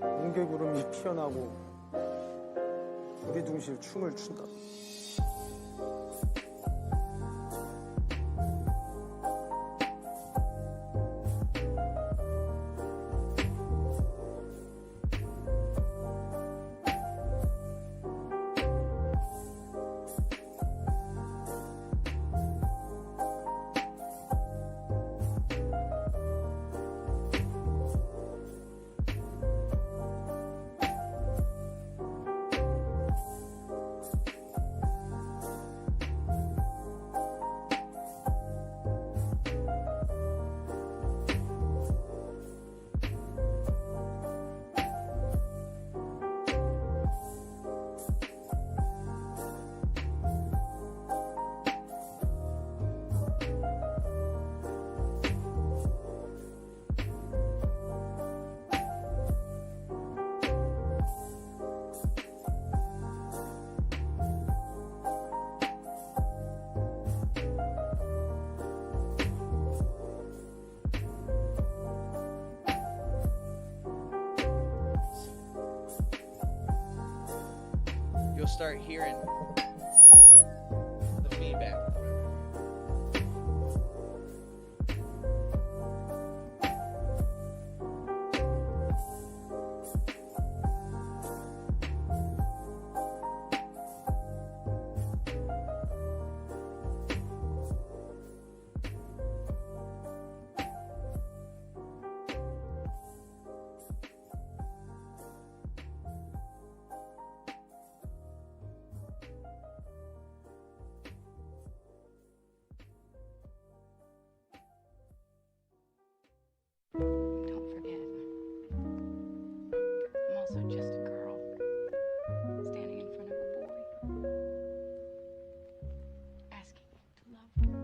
뭉게구름이 피어나고 우리둥실 춤을 춘다. You'll start hearing the feedback. Don't forget, I'm also just a girl standing in front of a boy, asking him to love her.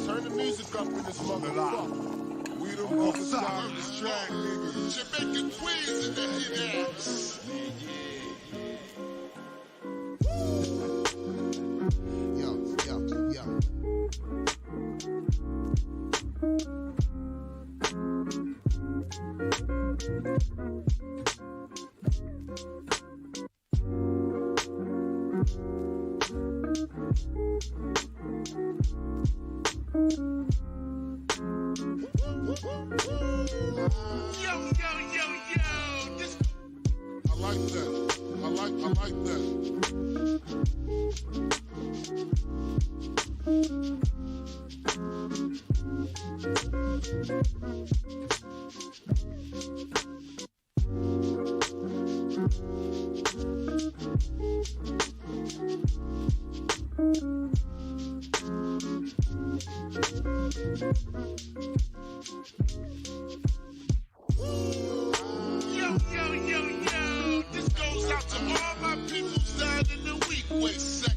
Turn the music up in this motherfucker. We the most side of this track, nigga. Jamaican Queens in the yeah. Yo. This goes out to all my people sad in the week. Wait a second.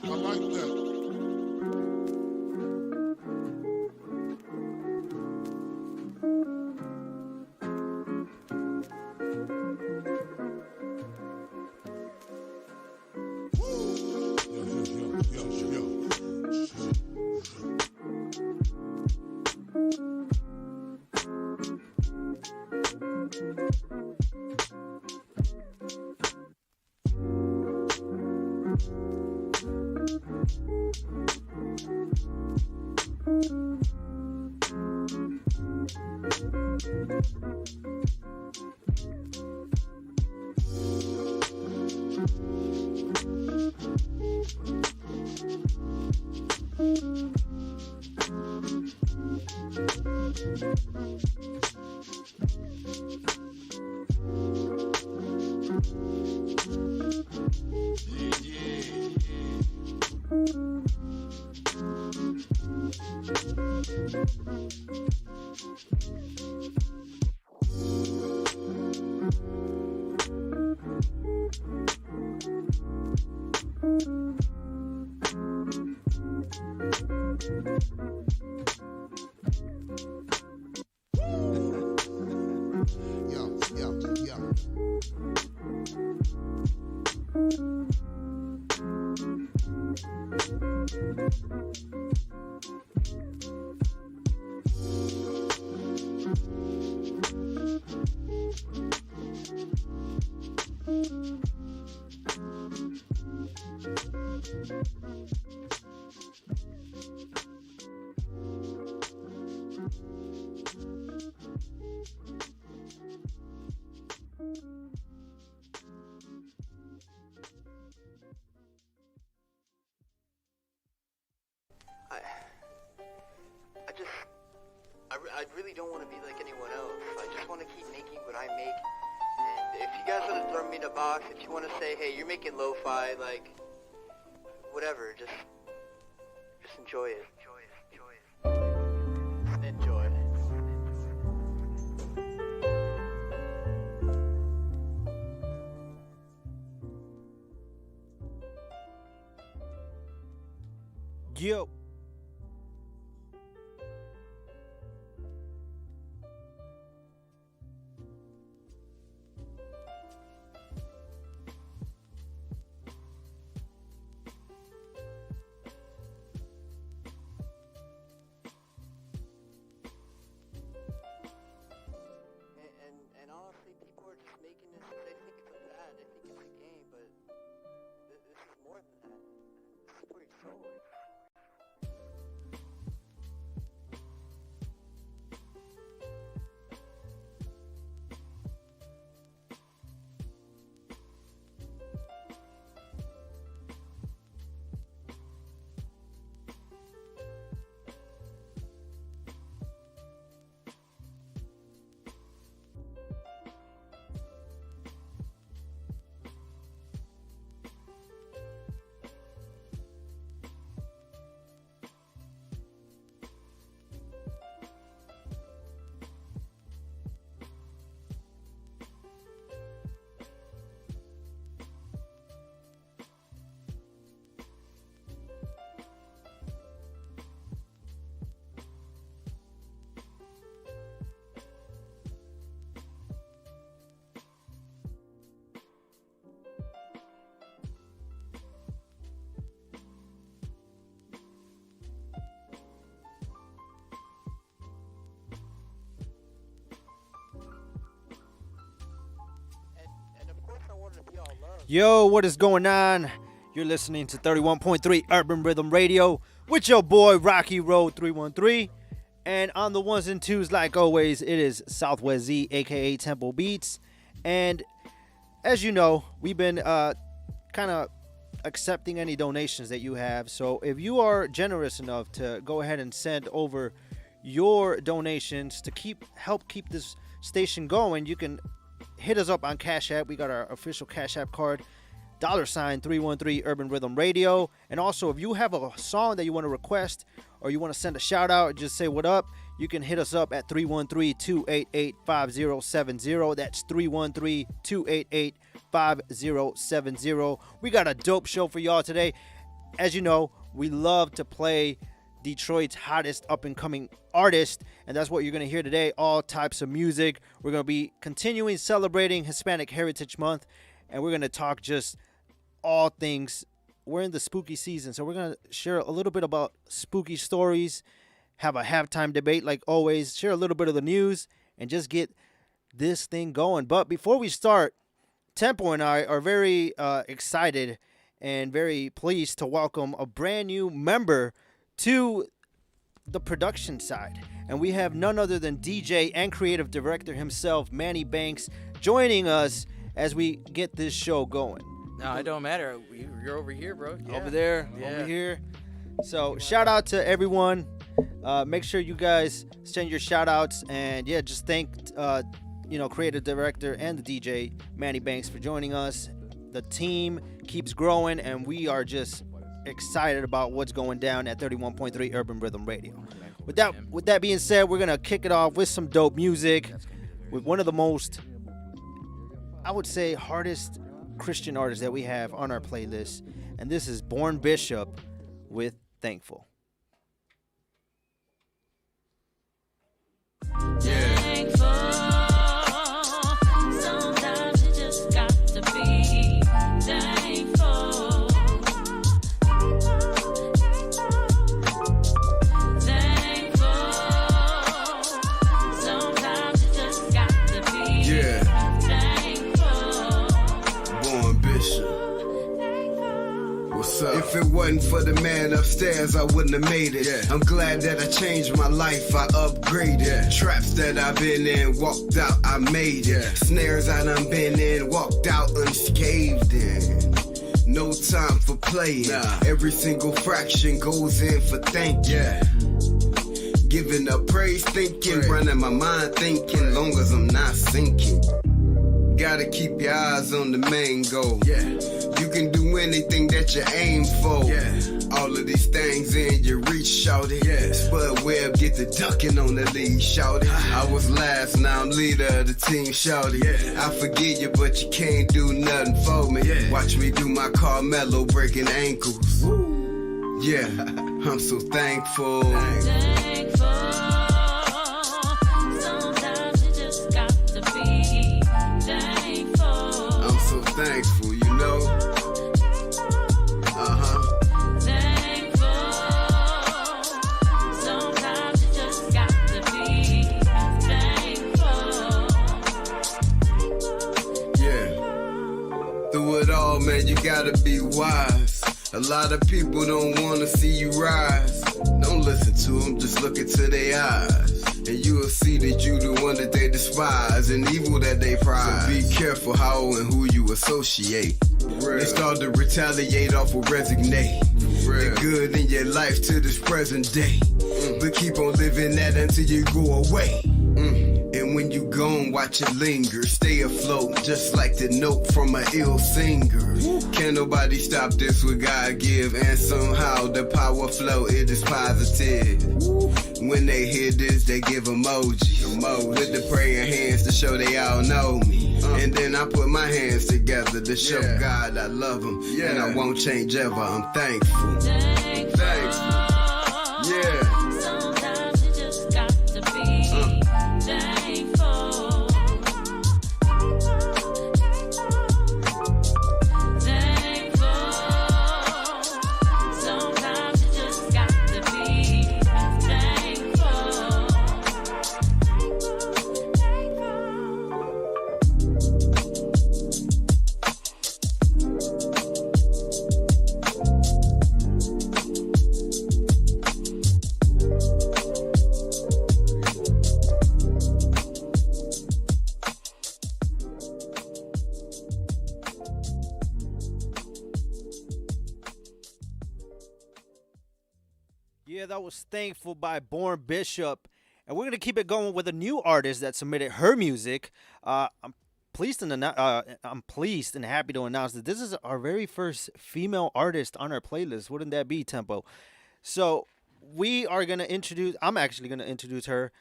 I like that. I really don't want to be like anyone else. I just want to keep making what I make. And if you guys want to throw me in a box, if you want to say, hey, you're making lo-fi, like, whatever, just enjoy it. Enjoy. Yo. And honestly, people are just making this, they think it's a fad, they think it's a game, but this is more than that. This is for your soul. Yo, what is going on? You're listening to 31.3 Urban Rhythm Radio with your boy RockyRoad313. And on the ones and twos, like always, it is SwZee, aka Temple Beats. And as you know, we've been kind of accepting any donations that you have. So if you are generous enough to go ahead and send over your donations to help keep this station going, you can hit us up on Cash App. We got our official Cash App card, $313 Urban Rhythm Radio. And also, if you have a song that you want to request or you want to send a shout out, just say what up, you can hit us up at 313-288-5070. That's 313-288-5070. We got a dope show for y'all today. As you know, we love to play Detroit's hottest up-and-coming artist, and that's what you're going to hear today, all types of music. We're going to be continuing celebrating Hispanic Heritage Month, and we're going to talk just all things. We're in the spooky season, so we're going to share a little bit about spooky stories, have a halftime debate like always, share a little bit of the news, and just get this thing going. But before we start, Tempo and I are very excited and very pleased to welcome a brand new member to the production side. And we have none other than DJ and creative director himself, Manny Banks, joining us as we get this show going. No, it don't matter. You're over here, bro. Yeah. Over there, over here. So shout out to everyone. Make sure you guys send your shout outs, and yeah, just thank creative director and the DJ Manny Banks for joining us. The team keeps growing, and we are just excited about what's going down at 31.3 Urban Rhythm Radio. With that being said, we're gonna kick it off with some dope music with one of the most, I would say, hardest Christian artists that we have on our playlist, and this is Born Bishop with Thankful. Thankful. Sometimes you just got to be thankful. Thankful. Sometimes you just got to be thankful. Born Bishop. What's up? If it wasn't for the man upstairs, I wouldn't have made it. Yeah. I'm glad that I changed my life, I upgraded. Yeah. Traps that I've been in, walked out, I made it. Yeah. Snares I done been in, walked out unscathed in. No time for playing. Nah. Every single fraction goes in for thank you. Yeah. Giving up praise, thinking, running my mind, thinking, long as I'm not sinking. Gotta keep your eyes on the main goal. Yeah. You can do anything that you aim for. Yeah. All of these things in your reach, shout it. Yeah. Spud Webb get the ducking on the lead, shout it. I was last, now I'm leader of the team, shout it. Yeah. I forgive you, but you can't do nothing for me. Yeah. Watch me do my Carmelo breaking ankles. Woo. Yeah, I'm so thankful. Thankful. Sometimes you just got to be thankful. I'm so thankful, you know. Thankful. Sometimes you just got to be thankful. Yeah. Through it all, man, you gotta be wise. A lot of people don't wanna see you rise. Don't listen to them, just look into their eyes. And you will see that you the one that they despise and evil that they prize. So be careful how and who you associate. They start to retaliate off of resignate. The good in your life to this present day. But keep on living that until you go away. And when you gone, watch it linger. Stay afloat, just like the note from an ill singer. Can't nobody stop this what God give. And somehow the power flow, it is positive. When they hear this, they give emojis. With the praying hands to show they all know me. And then I put my hands together to show God I love him. And I won't change ever, I'm thankful. Thankful. Yeah. Sometimes you just got to be thankful. Thankful. Sometimes you just got to be thankful. Yeah, that was Thankful by Born Bishop. And we're going to keep it going with a new artist that submitted her music. I'm pleased and happy to announce that this is our very first female artist on our playlist. Wouldn't that be, Tempo? So I'm actually going to introduce her.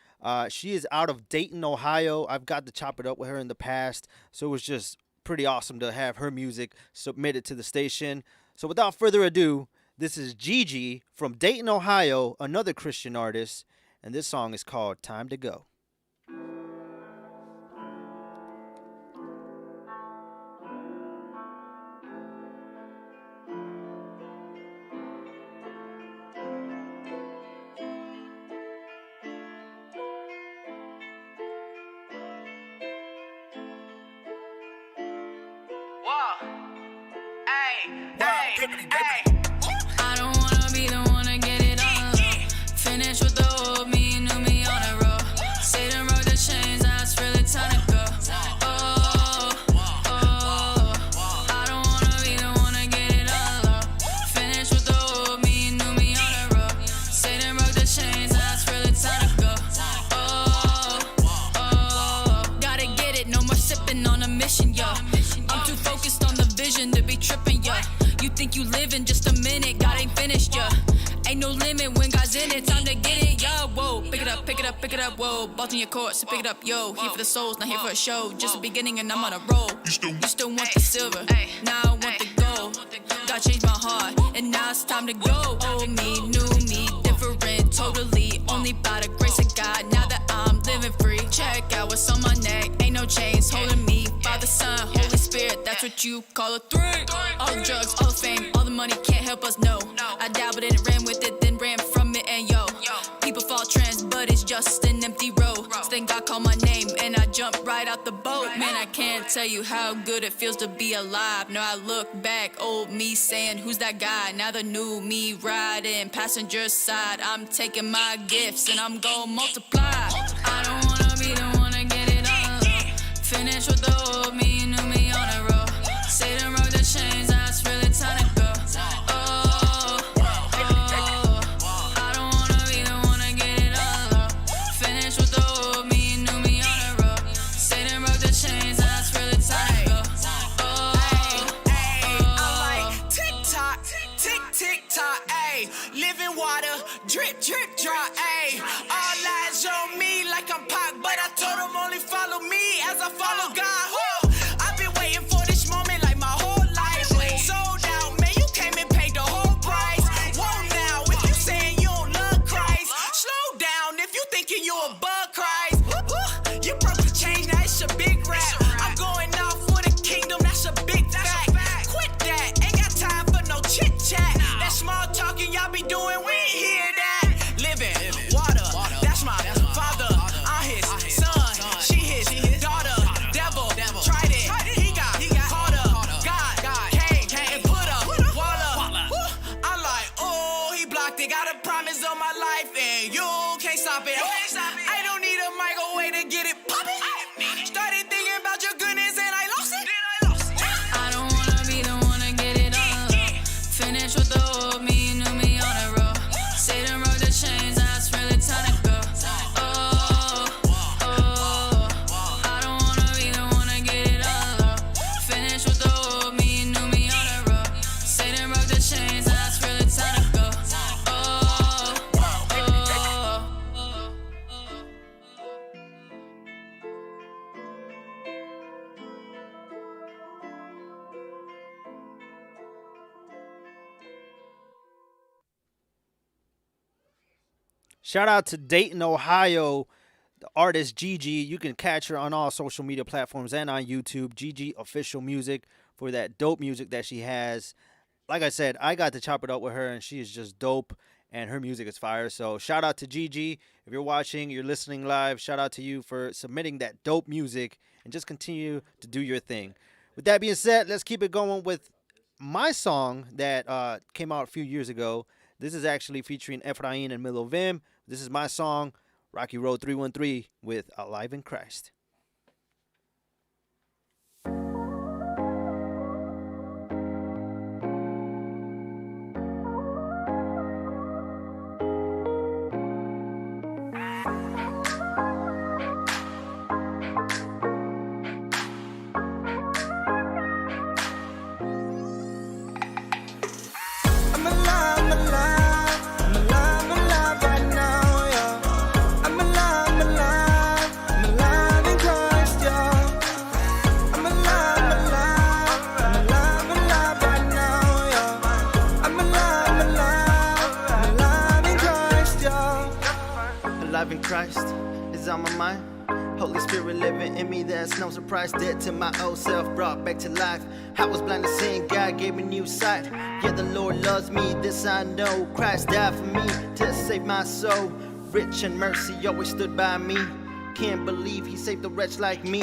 She is out of Dayton, Ohio. I've got to chop it up with her in the past. So it was just pretty awesome to have her music submitted to the station. So without further ado, this is Gigi from Dayton, Ohio, another Christian artist, and this song is called Time to Go. I don't wanna be the one to get it all. Finish with the old me and new me on a roll. Satan broke the chains, now it's really time to go. Oh, oh, I don't wanna be the one to get it all. Finish with the old me and new me on a roll. Satan broke the chains, now it's really time to go. Oh, oh, gotta get it, no more sipping on a mission, yo. I'm too focused on the vision to be tripping, yo. You think you live in just a minute, God ain't finished, yeah. Ain't no limit when God's in it, time to get it, yo. Whoa, pick it up, pick it up, pick it up, whoa. Balls in your court, so pick it up, yo. Here for the souls, not here for a show. Just the beginning and I'm on a roll. You still want the silver, now I want the gold. God changed my heart, and now it's time to go. Old me, new me, different, totally. Only by the grace of God, now that I'm living free. Check out what's on my neck, ain't no chains holding me. Father, Son, Holy Spirit, that's what you call a three. All the drugs, all the fame, all the money can't help us, no. I dabbled in it, ran with it, then ran from it, and yo. People fall trends, but it's just an empty road. So then God called my name, and I jumped right out the boat. Man, I can't tell you how good it feels to be alive. Now I look back, old me saying, who's that guy? Now the new me riding, passenger side. I'm taking my gifts, and I'm gonna multiply. I don't wanna be the one to get it all. Finish with the old me, new me on a roll. Satan broke the chains, now it's really time to go. Oh, oh, I don't wanna be the one to get it all. Finish with the old me, new me on a roll. Satan broke the chains, now it's really time to go. Oh, I'm like tick tock, tick tick tock, ayy. Living water, drip drip drop, ayy. All eyes on me like I'm Pac, but I told them only follow me as I follow God. Whoa. I've been waiting for this moment like my whole life. Sold out, man, you came and paid the whole price. Whoa now, if you saying you don't love Christ, slow down if you thinking you above Christ. You broke the chain, now it's a big rap. I'm going out for the kingdom, that's a big fact. Quit that, ain't got time for no chit chat. That small talking y'all be doing, we ain't hear that. Living water, that's my father. I'm his son, she his daughter. Devil tried it, he got caught up. God came and put up wall up. I'm like, oh, he blocked it. Got a promise on my life, and you can't stop it. I don't need a microwave to get it poppin'. Started thinking about your goodness, and I lost it. I don't wanna be the one to get it all. Finish with the old me, new me on a roll. Satan broke the chains, now it's really time to go. Oh, oh, I don't wanna be the one to get it all. Finish with the old me, new me on a roll. Satan broke the chains, now it's really time to go. Oh, oh. Shout out to Dayton, Ohio, the artist Gigi. You can catch her on all social media platforms and on YouTube. Gigi Official Music for that dope music that she has. Like I said, I got to chop it up with her, and she is just dope, and her music is fire. So shout out to Gigi. If you're watching, you're listening live, shout out to you for submitting that dope music, and just continue to do your thing. With that being said, let's keep it going with my song that came out a few years ago. This is actually featuring Ephraim and Milovim. This is my song, RockyRoad313 with Alive in Christ. alive in Christ is on my mind. Holy Spirit living in me, that's no surprise. Dead to my old self, brought back to life. I was blind to sin, God gave me new sight. Yeah, the Lord loves me, this I know. Christ died for me to save my soul. Rich in mercy, always stood by me. Can't believe he saved a wretch like me.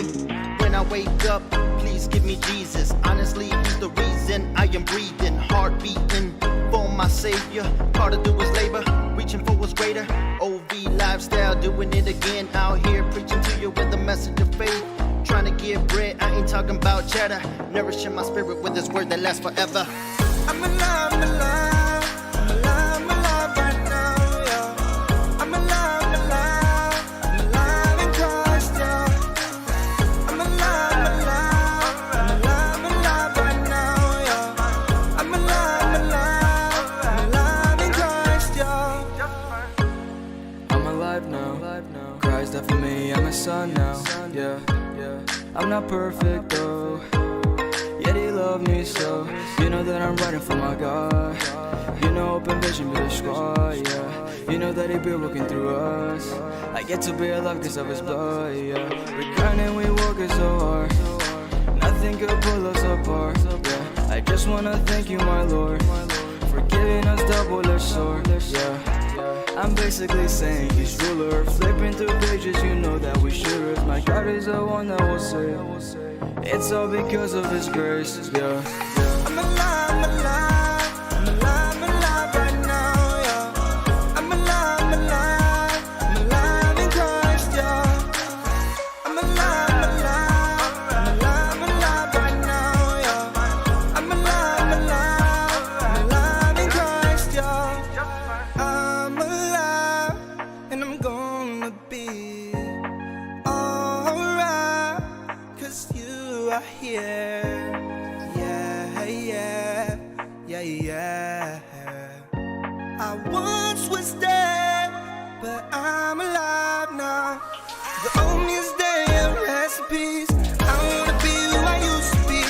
When I wake up, please give me Jesus. Honestly, he's the reason I am breathing. Heart beating for my Savior. Hard to do his labor, reaching for what's greater. OV lifestyle, doing it again. Out here preaching to you with a message of faith. Trying to give bread, I ain't talking about cheddar. Nourishing my spirit with this word that lasts forever. I'm alive, I'm alive. I'm alive, I'm alive right now, yeah. I'm alive, I'm alive. I'm alive in Christ, yeah. I'm alive, I'm alive. I'm alive, I'm alive right now, yeah. I'm alive, I'm alive. I'm alive in Christ, yeah. I'm alive now. Christ died for me, I'm a son now. Yeah. I'm not perfect though, yet he loved me so. You know that I'm riding for my God. You know open vision be the squad, yeah. You know that he be working through us. I get to be alive because of his blood, yeah. We grind and we working so hard. Nothing could pull us apart, yeah. I just wanna thank you, my Lord, for giving us double-edged sword, yeah. I'm basically saying he's ruler. Flipping through pages, you know that we shooters. My God is the one that will save. It's all because of his grace, yeah. I'm alive, I'm alive. I'm alive, I'm alive right now, yeah. I'm alive, I'm alive. I'm alive in Christ, yeah. I'm alive, I'm alive. I'm alive, I'm alive right now, yeah. I'm alive, I'm alive. I'm alive in Christ, yeah. I'm alive, and I'm gonna be alright, 'cause you are here. Yeah. I once was dead, but I'm alive now. The old me's dead, rest in peace. I wanna be who I used to be.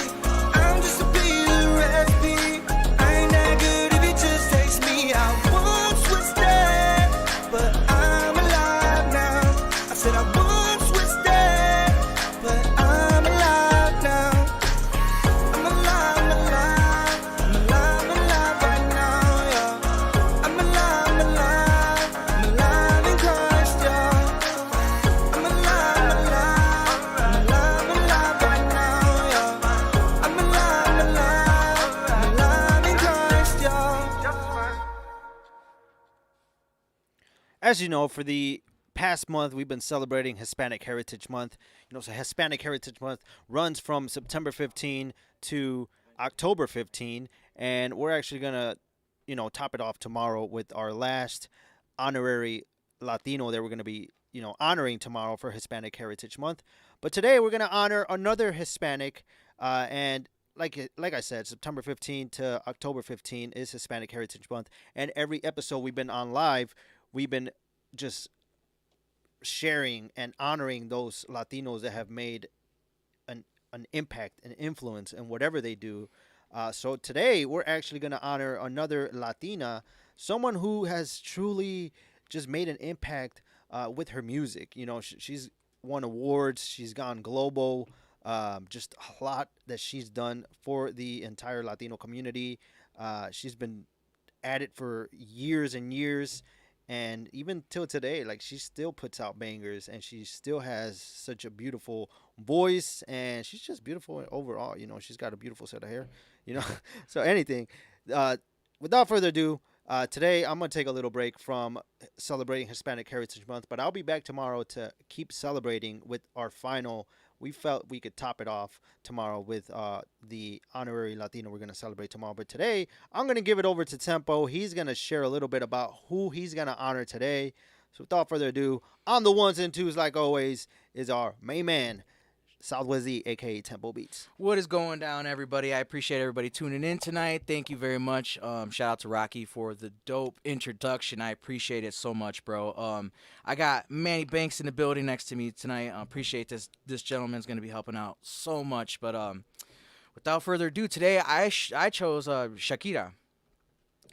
I'm just a piece of recipe. I ain't that good if it just takes me. I once was dead, but I'm alive now. I said I once was dead, but I'm alive now. I'm alive, I'm alive. I'm alive, I'm alive right now, yeah. I'm alive, I'm alive. I'm alive in Christ, yeah. I'm alive, I'm alive. I'm alive, I'm alive right now, yeah. I'm alive, I'm alive. I'm alive in Christ, yeah. As you know, for the past month, we've been celebrating Hispanic Heritage Month. So Hispanic Heritage Month runs from September 15 to October 15, and we're actually gonna, top it off tomorrow with our last honorary Latino that we're gonna be, honoring tomorrow for Hispanic Heritage Month. But today we're gonna honor another Hispanic, and like I said, September 15 to October 15 is Hispanic Heritage Month, and every episode we've been on live, we've been just sharing and honoring those Latinos that have made an impact, an influence in whatever they do. So today we're actually going to honor another Latina, someone who has truly just made an impact with her music. She's won awards, she's gone global, just a lot that she's done for the entire Latino community. She's been at it for years and years. And even till today, like, she still puts out bangers, and she still has such a beautiful voice, and she's just beautiful overall. She's got a beautiful set of hair. So anything. Without further ado, today I'm gonna take a little break from celebrating Hispanic Heritage Month, but I'll be back tomorrow to keep celebrating with our final. We felt we could top it off tomorrow with the honorary Latino we're going to celebrate tomorrow. But today, I'm going to give it over to Tempo. He's going to share a little bit about who he's going to honor today. So without further ado, on the ones and twos, like always, is our main man, SwZee, a.k.a. Tempo Beats. What is going down, everybody? I appreciate everybody tuning in tonight. Thank you very much. Shout out to Rocky for the dope introduction. I appreciate it so much, bro. I got Manny Banks in the building next to me tonight. I appreciate this. This gentleman's going to be helping out so much. But without further ado, today I chose Shakira.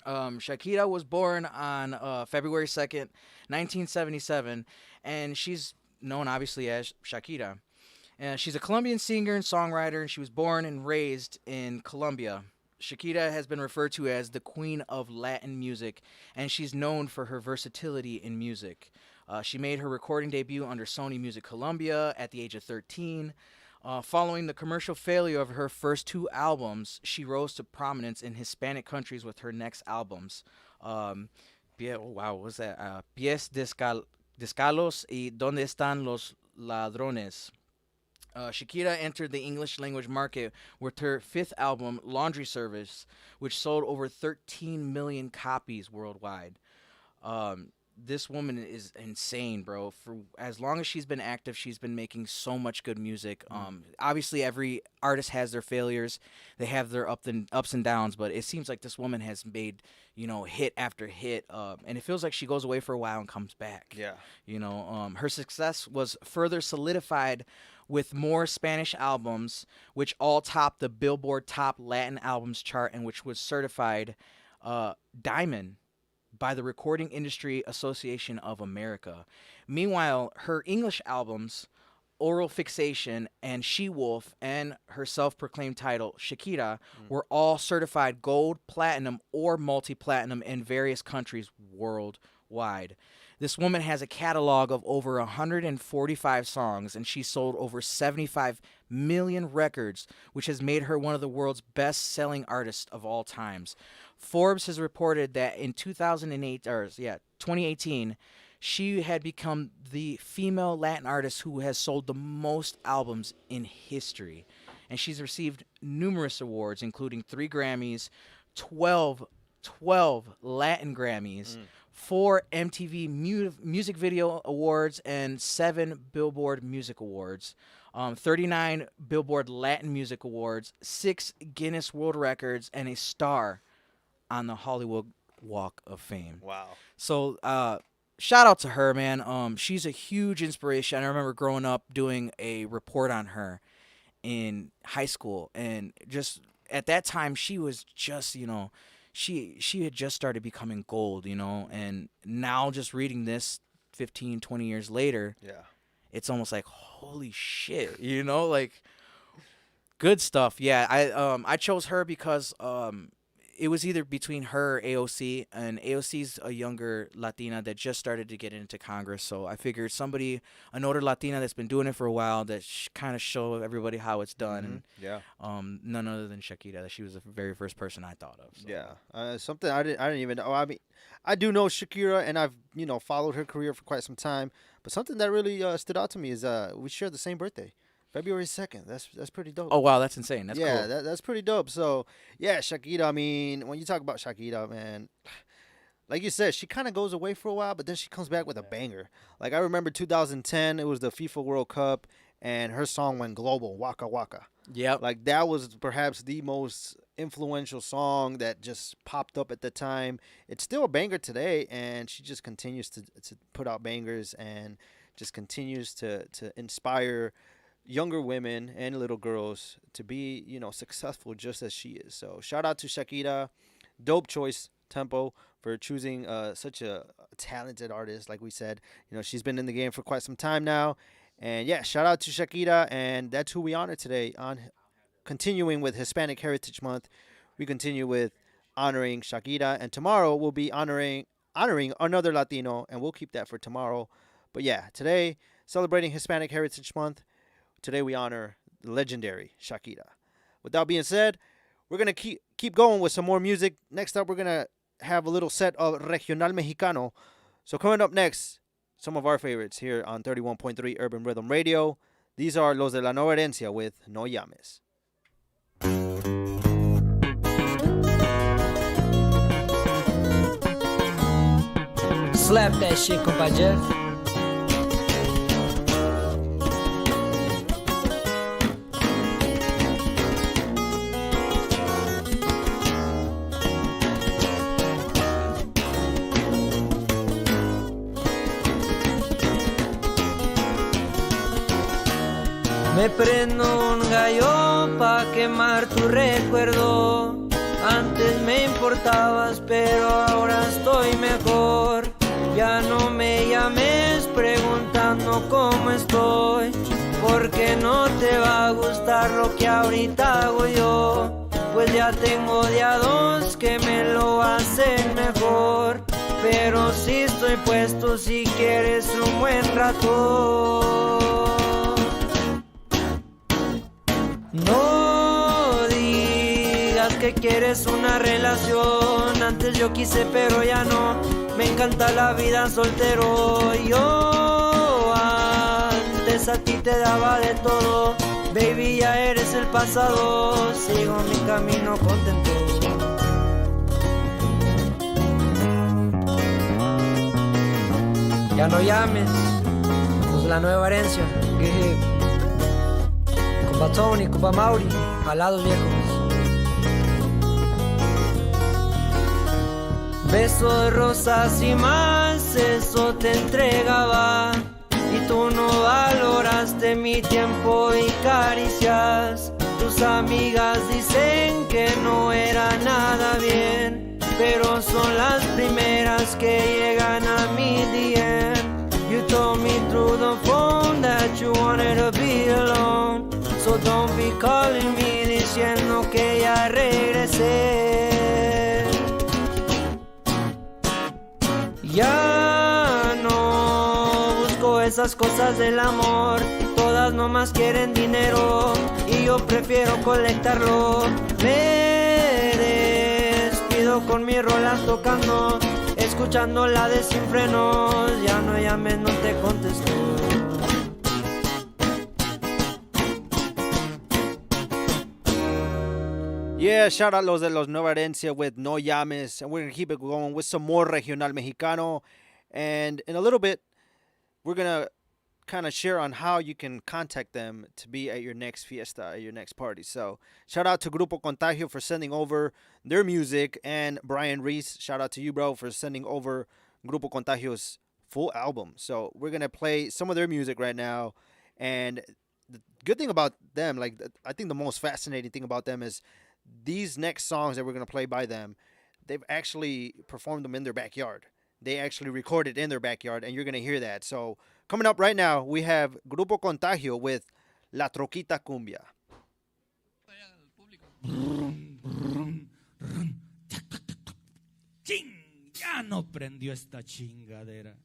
Shakira was born on February 2nd, 1977, and she's known obviously as Shakira. She's a Colombian singer and songwriter, and she was born and raised in Colombia. Shakira has been referred to as the Queen of Latin music, and she's known for her versatility in music. She made her recording debut under Sony Music Colombia at the age of 13. Following the commercial failure of her first 2 albums, she rose to prominence in Hispanic countries with her next albums. What was that? Pies Descalzos y Donde Están los Ladrones. Shakira entered the English language market with her 5th album, Laundry Service, which sold over 13 million copies worldwide. This woman is insane, bro. For as long as she's been active, she's been making so much good music. Obviously, every artist has their failures. They have their ups and downs, but it seems like this woman has made, hit after hit. And it feels like she goes away for a while and comes back. Yeah. Her success was further solidified with more Spanish albums, which all topped the Billboard Top Latin Albums chart and which was certified diamond by the Recording Industry Association of America. Meanwhile, her English albums, Oral Fixation and She-Wolf, and her self-proclaimed title, Shakira, were all certified gold, platinum, or multi-platinum in various countries worldwide. This woman has a catalog of over 145 songs, and she sold over 75 million records, which has made her one of the world's best-selling artists of all times. Forbes has reported that in 2018, she had become the female Latin artist who has sold the most albums in history. And she's received numerous awards, including 3 Grammys, 12 Latin Grammys, 4 MTV Music Video Awards, and 7 Billboard Music Awards, 39 Billboard Latin Music Awards, 6 Guinness World Records, and a star on the Hollywood Walk of Fame. Wow. So, shout out to her, man. She's a huge inspiration. I remember growing up doing a report on her in high school, and just at that time, she was just, she had just started becoming gold, and now just reading this 15, 20 years later, it's almost like, holy shit, like, good stuff. Yeah, I chose her because it was either between her or AOC, and AOC's a younger Latina that just started to get into Congress, so I figured an older Latina that's been doing it for a while, that kind of show everybody how it's done, and none other than Shakira, that she was the very first person I thought of. So. Yeah, something I didn't even know. I mean, I do know Shakira, and I've followed her career for quite some time, but something that really stood out to me is we share the same birthday. February 2nd. That's pretty dope. Oh, wow. That's insane. That's cool. Yeah, that's pretty dope. So, yeah, Shakira, I mean, when you talk about Shakira, man, like you said, she kind of goes away for a while, but then she comes back with a banger. Like, I remember 2010, it was the FIFA World Cup, and her song went global, Waka Waka. Yep. Like, that was perhaps the most influential song that just popped up at the time. It's still a banger today, and she just continues to put out bangers and just continues to inspire younger women and little girls to be, successful just as she is. So shout out to Shakira. Dope choice, Tempo, for choosing such a talented artist. Like we said, she's been in the game for quite some time now. And yeah, shout out to Shakira. And that's who we honor today. On continuing with Hispanic Heritage Month, we continue with honoring Shakira. And tomorrow we'll be honoring another Latino, and we'll keep that for tomorrow. But yeah, today, celebrating Hispanic Heritage Month, today we honor the legendary Shakira. With that being said, we're going to keep going with some more music. Next up, we're going to have a little set of Regional Mexicano. So coming up next, some of our favorites here on 31.3 Urban Rhythm Radio. These are Los de la Nueva Herencia with No Llames. Slap that shit, compa Jeff. Me prendo un gallo pa' quemar tu recuerdo antes Antes me importabas, pero ahora estoy mejor. Ya no me llames preguntando cómo estoy, porque no te va a gustar lo que ahorita hago yo. Pues ya tengo de a dos que me lo hacen mejor. Pero sí estoy puesto si quieres un buen rato. No digas que quieres una relación. Antes yo quise pero ya no. Me encanta la vida soltero. Yo antes a ti te daba de todo. Baby, ya eres el pasado. Sigo mi camino contento. Ya no llames. Pues la nueva herencia. Compa Tony, compa Mauri, jalados viejos. Beso de rosas y más, eso te entregaba. Y tú no valoraste mi tiempo y caricias. Tus amigas dicen que no era nada bien, pero son las primeras que llegan a mi DM. You told me through the phone that you wanted to be alone. So don't be calling me diciendo que ya regresé. Ya no busco esas cosas del amor. Todas nomás quieren dinero y yo prefiero colectarlo. Me despido con mis rolas tocando, escuchando la de Sin Frenos. Ya no llames, no te contesto. Yeah, shout out los de los Nueva Herencia with No Llames. And we're going to keep it going with some more Regional Mexicano. And in a little bit, we're going to kind of share on how you can contact them to be at your next fiesta, at your next party. So shout out to Grupo Contagio for sending over their music. And Brian Reese, shout out to you, bro, for sending over Grupo Contagio's full album. So we're going to play some of their music right now. And the good thing about them, like I think the most fascinating thing about them is these next songs that we're going to play by them, they've actually performed them in their backyard. They actually recorded in their backyard, and you're going to hear that. So coming up right now, we have Grupo Contagio with La Troquita Cumbia. ¡Ching! Ya no prendió esta chingadera.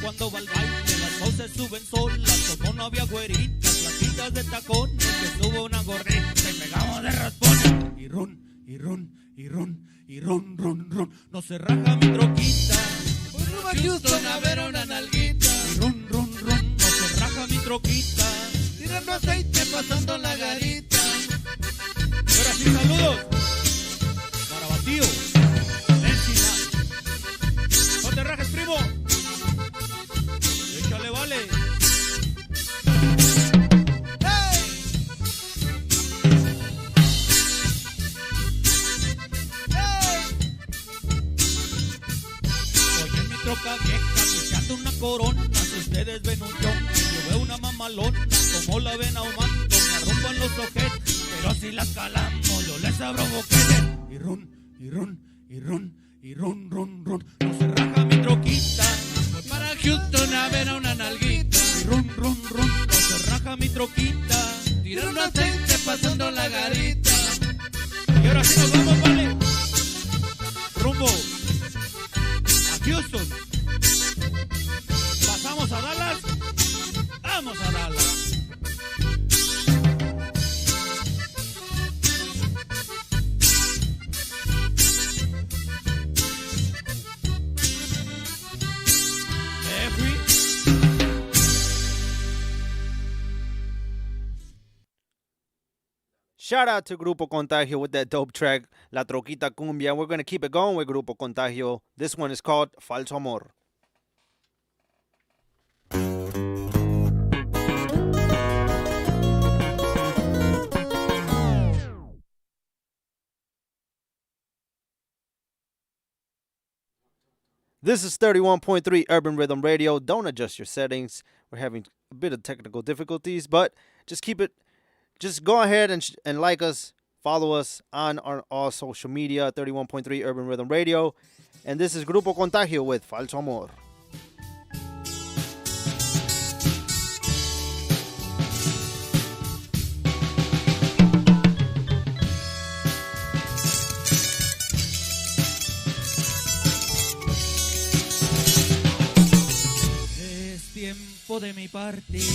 Cuando va al baile las dos se suben solas, como no había güeritas, platitas de tacones, que sube una gorrita y pegamos de raspones. Y ron, y ron, y ron, y ron, ron, ron, no se raja mi troquita. Pues rumbo a Houston a ver una nalguita. Y ron, ron, ron, no se raja mi troquita. Tirando aceite pasando la garita. Y ahora sí, saludos para Batío, Encina. No te rajes, primo. Échale, vale. ¡Hey! ¡Hey! Oye, mi troca vieja, pisteando una corona. Si ustedes ven un yo veo una mamalona. Como la ven ahumando, me arrumban los ojetes. Pero si la calamos, yo les abro boquetes. Y ron, y ron, y ron, y ron, ron, ron. No se raja mi troquita. Para Houston a ver a una nalguita. Y ron, ron, ron, no se raja mi troquita. Tirando aceite pasando la garita. Y ahora sí nos vamos, vale. Rumbo a Houston. Pasamos a Dallas. Vamos a Dallas. Shout out to Grupo Contagio with that dope track, La Troquita Cumbia. We're going to keep it going with Grupo Contagio. This one is called Falso Amor. This is 31.3 Urban Rhythm Radio. Don't adjust your settings. We're having a bit of technical difficulties, but just keep it. Just go ahead and like us, follow us on our all social media, 31.3 Urban Rhythm Radio. And this is Grupo Contagio with Falso Amor. Tiempo de mi partida,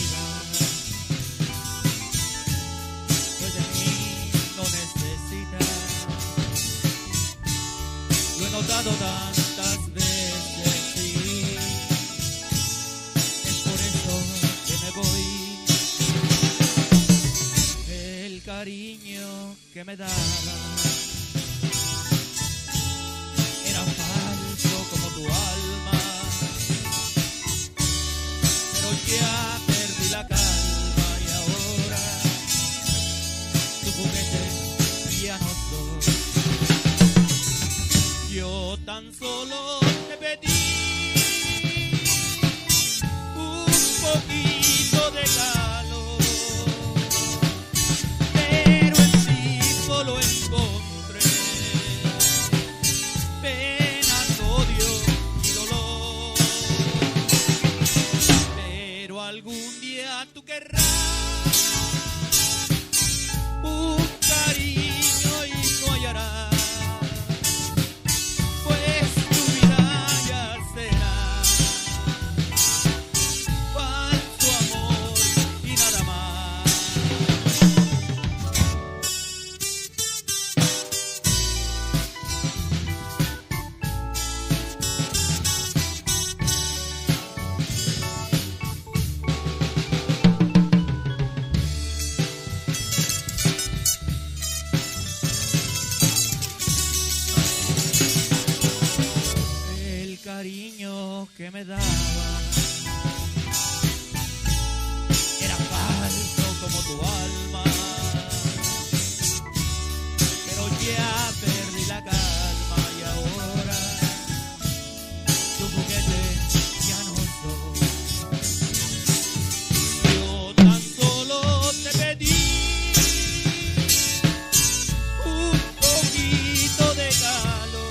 pues de mí no necesitas. Lo he notado tantas veces, sí. Es por eso que me voy. El cariño que me dabas era falso como tu alma. Ya perdí la calma y ahora tu juguete ya no soy. Yo tan solo te pedí un poquito de calor, pero en ti solo encontré penas, odio y dolor. Algún día tú querrás un cariño y no hallarás, pues tu vida ya será falso amor y nada más. Cariño que me daba era falso como tu alma, pero ya perdí la calma y ahora tu juguete ya no soy. Yo tan solo te pedí un poquito de calor,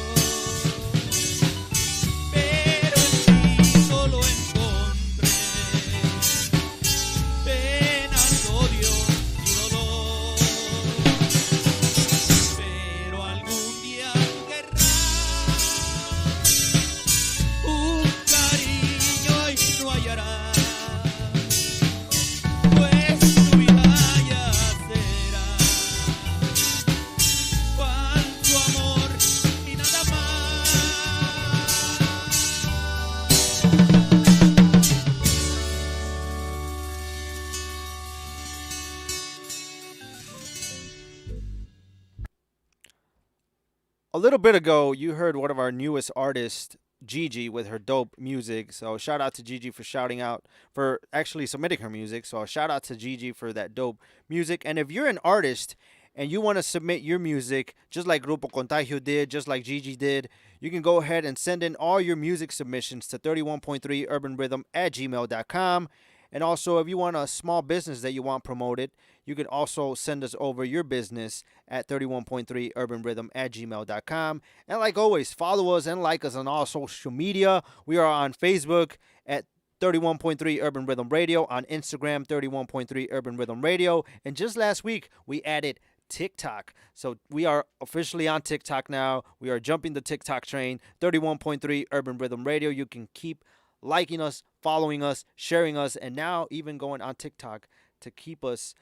A little bit ago, you heard one of our newest artists, Gigi, with her dope music. So shout out to Gigi for shouting out, for actually submitting her music. So shout out to Gigi for that dope music. And if you're an artist and you want to submit your music, just like Grupo Contagio did, just like Gigi did, you can go ahead and send in all your music submissions to 31.3urbanrhythm@gmail.com. And also, if you want a small business that you want promoted, you can also send us over your business at 31.3urbanrhythm@gmail.com. And like always, follow us and like us on all social media. We are on Facebook at 31.3 Urban Rhythm Radio, on Instagram 31.3 Urban Rhythm Radio. And just last week, we added TikTok. So we are officially on TikTok now. We are jumping the TikTok train, 31.3 Urban Rhythm Radio. You can keep liking us, following us, sharing us, and now even going on TikTok to keep us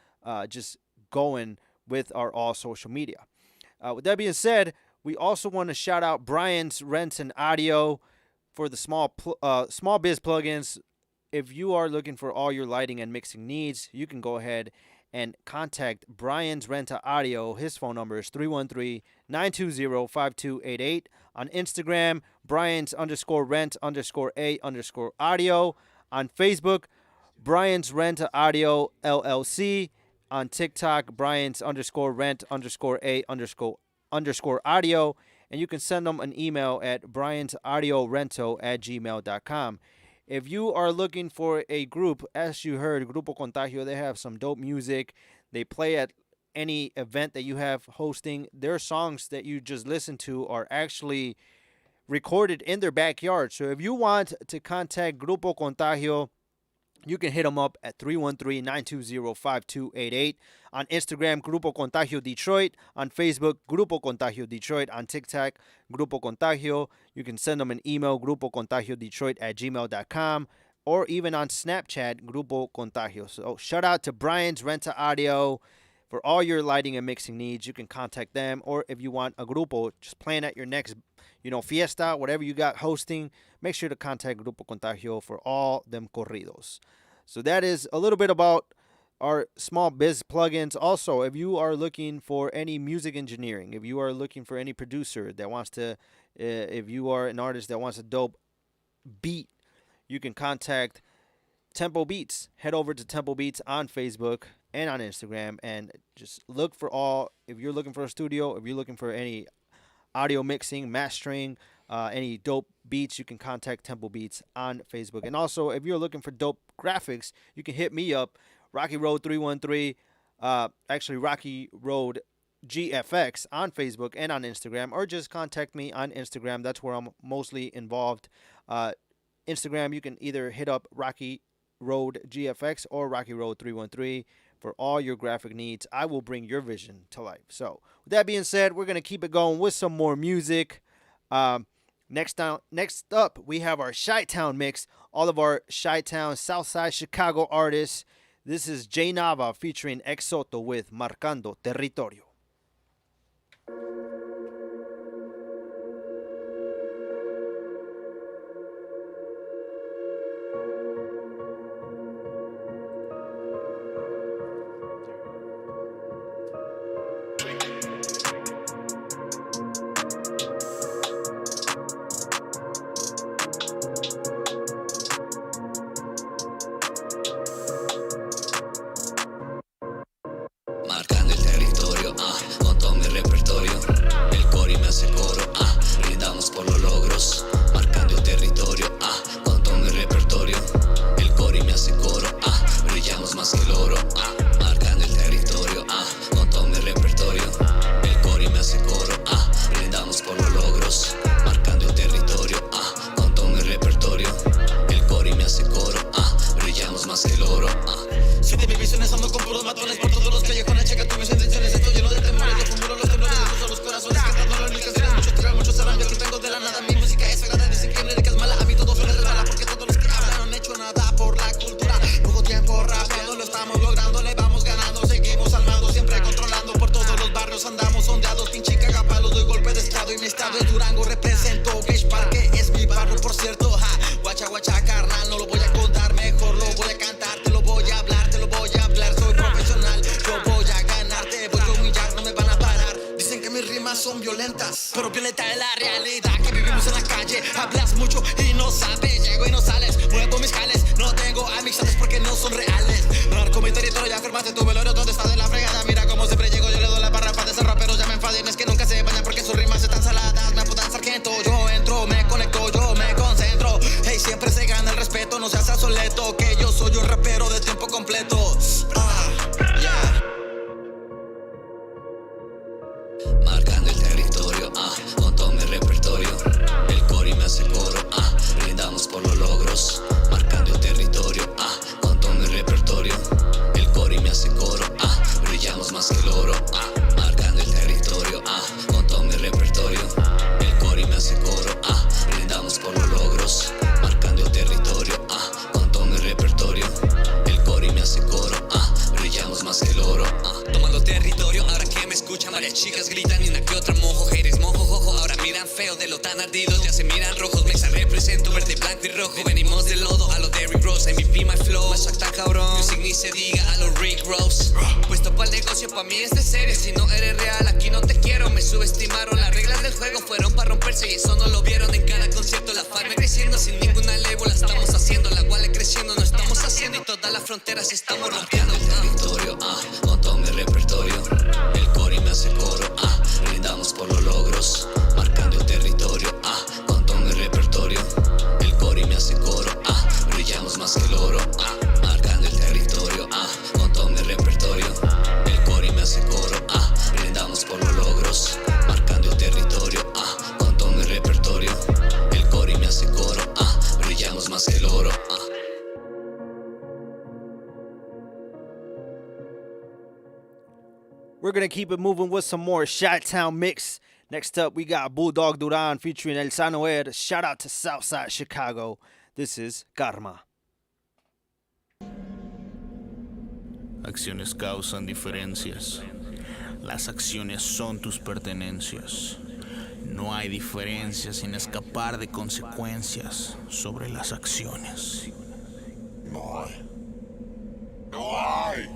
just going with our all social media. With that being said, we also want to shout out Brian's Rent and Audio for the small biz plugins. If you are looking for all your lighting and mixing needs, you can go ahead and contact Brian's Rent Audio. His phone number is 313-920-5288. On Instagram, Brian's_rent_a_audio. On Facebook, Brian's Rent Audio LLC. On TikTok, Brian's_rent_a_audio. and you can send them an email at briansaudiorental@gmail.com. If you are looking for a group, as you heard, Grupo Contagio, they have some dope music. They play at any event that you have hosting. Their songs that you just listened to are actually recorded in their backyard. So if you want to contact Grupo Contagio, you can hit them up at 313-920-5288. On Instagram, Grupo Contagio Detroit. On Facebook, Grupo Contagio Detroit. On TikTok, Grupo Contagio. You can send them an email, grupocontagiodetroit@gmail.com. Or even on Snapchat, Grupo Contagio. So shout out to Brian's Renta Audio for all your lighting and mixing needs. You can contact them. Or if you want a grupo just playing at your next fiesta, whatever you got hosting, make sure to contact Grupo Contagio for all them corridos. So that is a little bit about our small biz plugins. Also, if you are looking for any music engineering, if you are looking for any producer that wants to, if you are an artist that wants a dope beat, you can contact Tempo Beats. Head over to Tempo Beats on Facebook and on Instagram and just look for all, if you're looking for a studio, if you're looking for any audio mixing, mastering, any dope beats, you can contact Temple Beats on Facebook. And also, if you're looking for dope graphics, you can hit me up, RockyRoad313, actually Rocky Road GFX on Facebook and on Instagram, or just contact me on Instagram. That's where I'm mostly involved. Instagram, you can either hit up Rocky Road GFX or Rocky Road 313 for all your graphic needs. I will bring your vision to life. So with that being said, we're going to keep it going with some more music. Next up, we have our Chi-Town mix. All of our Chi-Town, Southside Chicago artists. This is Jay Nava featuring Ex Soto with Marcando Territorio. Marcando We're going to keep it moving with some more Chi-Town mix. Next up, we got Bulldog Duran featuring El Sanoer. Shout out to Southside Chicago. This is Karma. Acciones causan diferencias. Las acciones son tus pertenencias. No hay diferencia sin escapar de consecuencias sobre las acciones. No hay. No hay.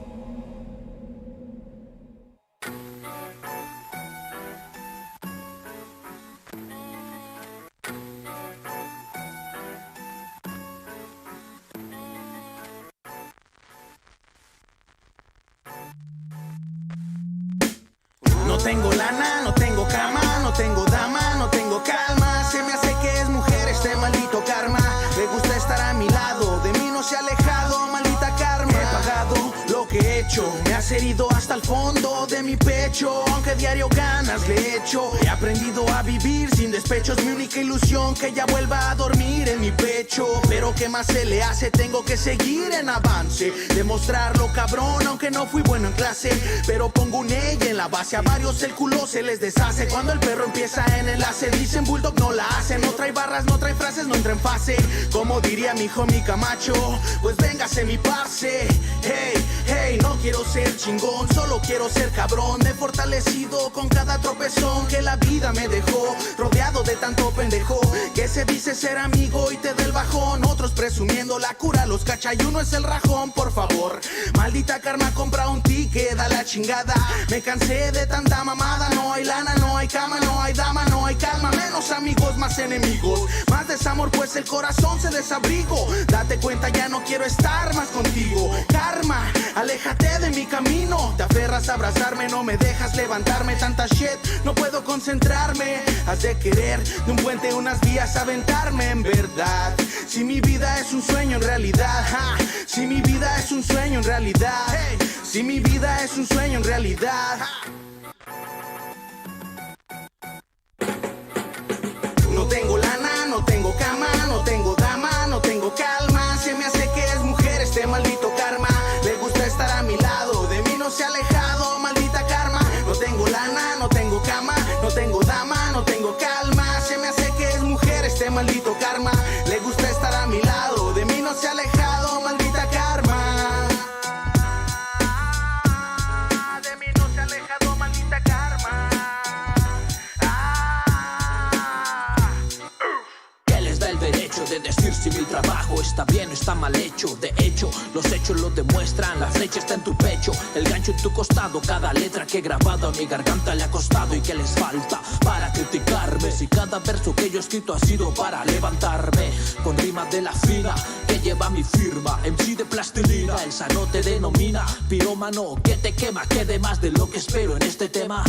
No tengo lana, no tengo cama, no tengo dama, no tengo calma. Se me hace que es mujer este maldito karma. Le gusta estar a mi lado, de mí no se ha alejado, maldita karma. He pagado lo que he hecho, me has herido hasta el fondo de mi pecho. Aunque diario ganas le echo, he aprendido a vivir sin despechos. Mi única ilusión que ella vuelva a dormir en mi pecho. Pero qué más se le hace, tengo que seguir en avance. Demostrarlo cabrón, aunque no fui bueno en clase. Pero pongo un ella en la base, a varios el culo se les deshace. Cuando el perro empieza en enlace, dicen Bulldog no la hace. No trae barras, no trae frases, no entra en fase. Como diría mi homie Camacho, pues véngase mi parce. Hey, hey, no quiero ser chingón, solo quiero ser cabrón. Me he fortalecido con cada tropezón que la vida me dejó. Rodeado de tanto pendejo que se dice ser amigo y te da el bajón. Otros presumiendo la cura, los cacha y uno es el rajón. Por favor, maldita karma, compra un ticket, da la chingada. Me cansé de tanta mamada. No hay lana, no hay cama, no hay dama, no hay calma. Menos amigos, más enemigos. Más desamor, pues el corazón se desabrigo. Date cuenta, ya no quiero estar más contigo. Karma, aléjate de mi camino. Te aferras a abrazarme, no me dejas levantarme. Tanta shit, no puedo concentrarme. Has de querer de un puente unas vías aventarme. En verdad, si mi vida es un sueño en realidad, si mi vida es un sueño en realidad, si mi vida es un sueño en realidad. No tengo lana, no tengo cama, no tengo dama, no tengo calma. Se me hace que es mujer este maldito karma. Le gusta estar a mi lado, de mí no se ha alejado, maldita karma. No tengo lana, no tengo cama, no tengo dama, no tengo calma. Se me hace que es mujer este maldito karma. Le gusta estar a mi lado, de mí no se ha alejado, maldita karma. De mí no se ha alejado, maldita karma. ¿Qué les da el derecho de decir si mi trabajo está bien o está mal hecho? De hecho, los hechos lo demuestran. La flecha está en tu pecho, el gancho en tu costado. Cada letra que he grabado a mi garganta le ha costado. ¿Y qué les falta para criticarme? Si cada verso que yo he escrito ha sido para levantarme. Con rima de la fina que lleva mi firma, MC de plastilina. El sano te denomina pirómano que te quema. Quede más de lo que espero en este tema.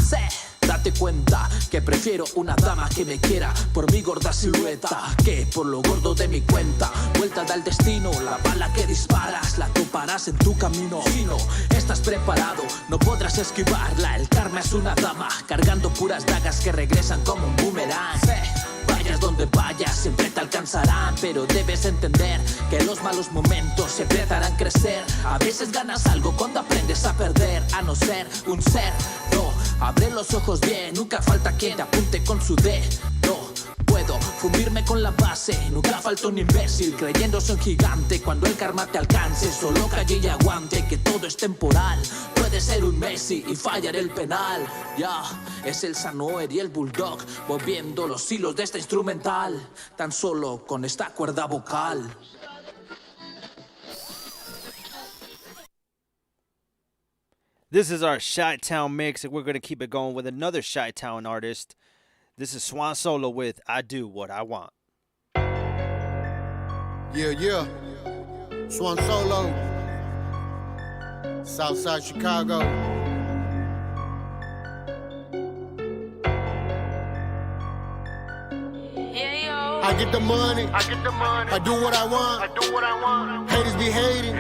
Date cuenta que prefiero una dama que me quiera por mi gorda silueta que por lo gordo de mi cuenta. Vuelta da el destino, la bala que disparas la toparás en tu camino. Si no estás preparado, no podrás esquivarla. El karma es una dama cargando puras dagas que regresan como un boomerang. Vayas donde vayas, siempre te alcanzarán. Pero debes entender que los malos momentos siempre te harán crecer. A veces ganas algo cuando aprendes a perder. A no ser un ser, no. Abre los ojos bien, nunca falta quien te apunte con su dedo. Puedo fundirme con la base, nunca falta un imbécil creyéndose un gigante. Cuando el karma te alcance, solo calle y aguante, que todo es temporal. Puede ser un Messi y fallar el penal. Ya, es el Sanoer y el Bulldog moviendo los hilos de esta instrumental, tan solo con esta cuerda vocal. This is our Chi-Town mix, and we're going to keep it going with another Chi-Town artist. This is Swan Solo with I Do What I Want. Yeah. Swan Solo. Southside Chicago. I get the money. I do what I want. Haters be hating.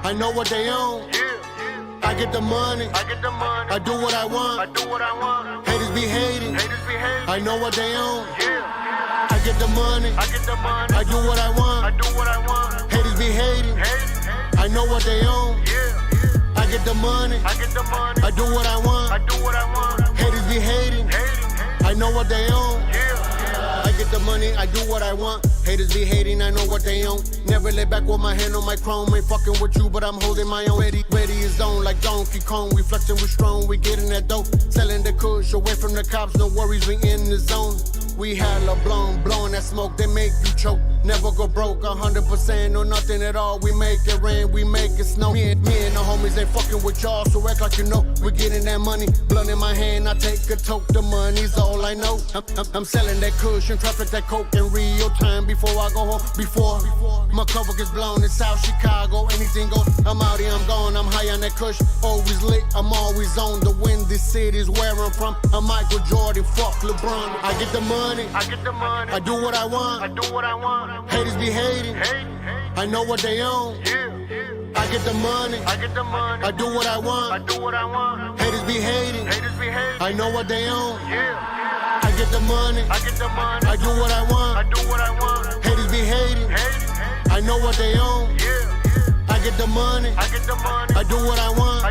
I know what they own. I get the money. I do what I want. Haters be hating. I know what they own. I get the money. I do what I want. Haters be hating. I know what they own. I I get the money. I do what I want. Haters be hating. I know what they own. I get the money, I do what I want. Haters be hating, I know what they own. Never lay back with my hand on my chrome. Ain't fucking with you, but I'm holding my own. Ready is on like Donkey Kong. We flexing, we strong, we getting that dope. Selling the kush away from the cops, no worries, we in the zone. We hella blowing that smoke, they make you choke. Never go broke, 100% or nothing at all. We make it rain, we make it snow. Me and the homies ain't fucking with y'all, so act like you know. We getting that money, blunt in my hand, I take a toke. The money's all I know. I'm selling that cushion, traffic that coke in real time. Before I go home, before my cover gets blown in South Chicago, anything goes. I'm out here, I'm gone, I'm high on that kush. Always lit, I'm always on the windy cities where I'm from. I'm Michael Jordan, fuck LeBron. I get the money. I do what I want. Haters be hating. I know what they own. I get the money. I do what I want. Haters be hating. I know what they own. I get the money. I do what I want. Haters be hating. I know what they own. I get the money. I do what I want.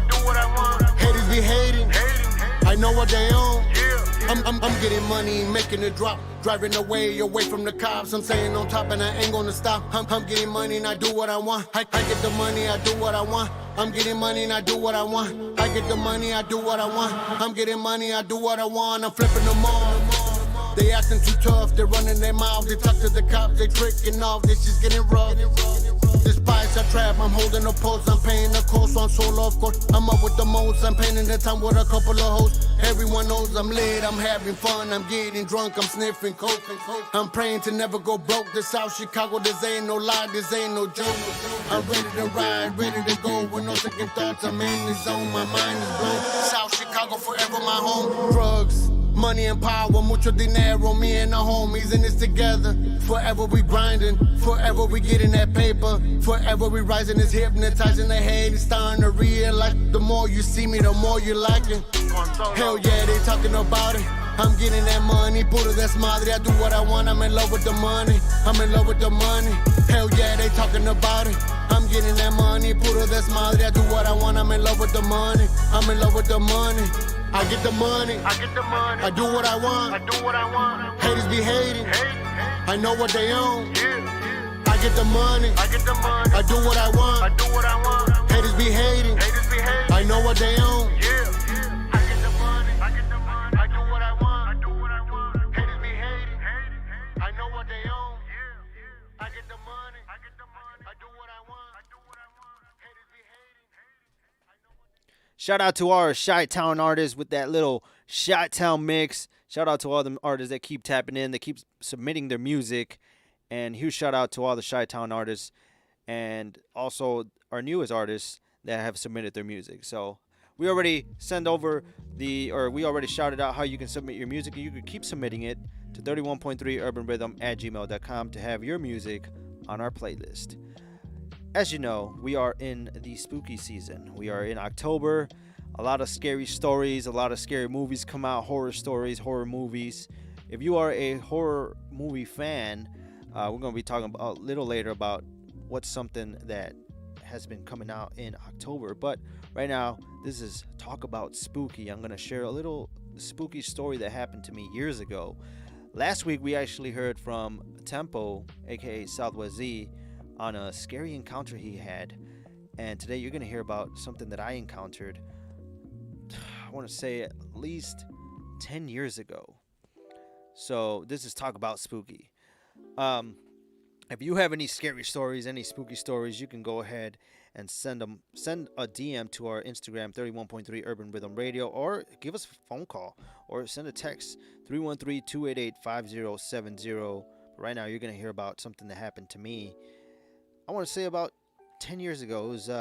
Haters be hating. I know what they own. I'm getting money, making it drop. Driving away from the cops. I'm staying on top and I ain't gonna stop. I'm getting money and I do what I want. I get the money, I do what I want. I'm getting money and I do what I want. I get the money, I do what I want. I'm getting money, I do what I want. I'm flipping them all. They acting too tough, they're running their mouths. They talk to the cops, they tricking off. This shit's getting rough. Despite a trap, I'm holding a pulse. I'm paying the cost on solo, of course. I'm up with the most. I'm painting the time with a couple of hoes. Everyone knows I'm lit, I'm having fun. I'm getting drunk, I'm sniffing coke. I'm praying to never go broke. This South Chicago, this ain't no lie, this ain't no joke. I'm ready to ride, ready to go. With no second thoughts, I'm in the zone. My mind is blown. South Chicago, forever my home. Drugs. Money and power, mucho dinero, me and the homies in this together. Forever we grinding, forever we getting that paper. Forever we rising, it's hypnotizing the head, it's starting to realize. The more you see me, the more you like it. Hell yeah, they talking about it. I'm getting that money, puta that's madre. I do what I want, I'm in love with the money. I'm in love with the money. Hell yeah, they talking about it. I'm getting that money, puta that's madre. I do what I want, I'm in love with the money. I'm in love with the money. I get the money. I do what I want. Haters be hating. I know what they own. I get the money. I do what I want. Haters be hating. I know what they own. I get the money. I do what I want. Haters be hating. I know what they own. I get the money. I do what I want. Haters be hating. Shout out to our Chi-Town artists with that little Chi-Town mix. Shout out to all the artists that keep tapping in, that keep submitting their music. And huge shout out to all the Chi-Town artists and also our newest artists that have submitted their music. So we already we already shouted out how you can submit your music, and you can keep submitting it to 31.3urbanrhythm@gmail.com to have your music on our playlist. As you know, we are in the spooky season. We are in October. A lot of scary stories, a lot of scary movies come out, horror stories, horror movies. If you are a horror movie fan, we're going to be talking about a little later about what's something that has been coming out in October. But right now, this is Talk About Spooky. I'm going to share a little spooky story that happened to me years ago. Last week, we actually heard from Tempo, aka SwZee, on a scary encounter he had. And today you're going to hear about something that I encountered, I want to say at least 10 years ago. So this is Talk About Spooky. If you have any scary stories, any spooky stories, you can go ahead and send a DM to our Instagram, 31.3 Urban Rhythm Radio, or give us a phone call or send a text, 313-288-5070. Right now you're going to hear about something that happened to me, I want to say about 10 years ago. It was